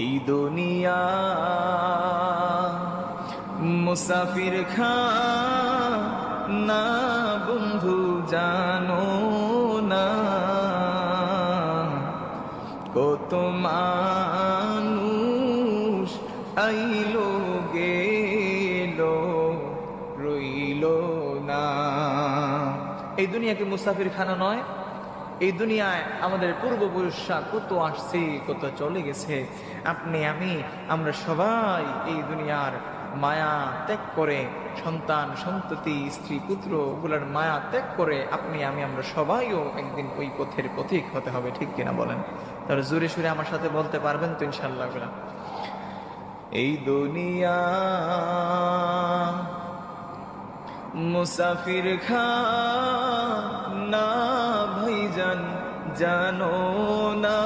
এই দুনিয়া মুসাফির খানা বন্ধু জানো না, কত মানুষ আইলো গেল রইল না। এই দুনিয়া কি মুসাফির খানা নয়? এই দুনিয়ায় আমাদের পূর্বপুরুষরা কত আসছে কত চলে গেছে। আপনি আমি আমরা সবাই এই দুনিয়ার মায়া ত্যাগ করে, সন্তান সন্ততি স্ত্রী পুত্র ওগুলার মায়া ত্যাগ করে আপনি আমি আমরা সবাইও একদিন ওই পথের পথিক হতে হবে, ঠিক কিনা বলেন? তাহলে জোরে সুরে আমার সাথে বলতে পারবেন তো ইনশাআল্লাহ? এই দুনিয়া মুসাফির খানা ভাইজান জানো না।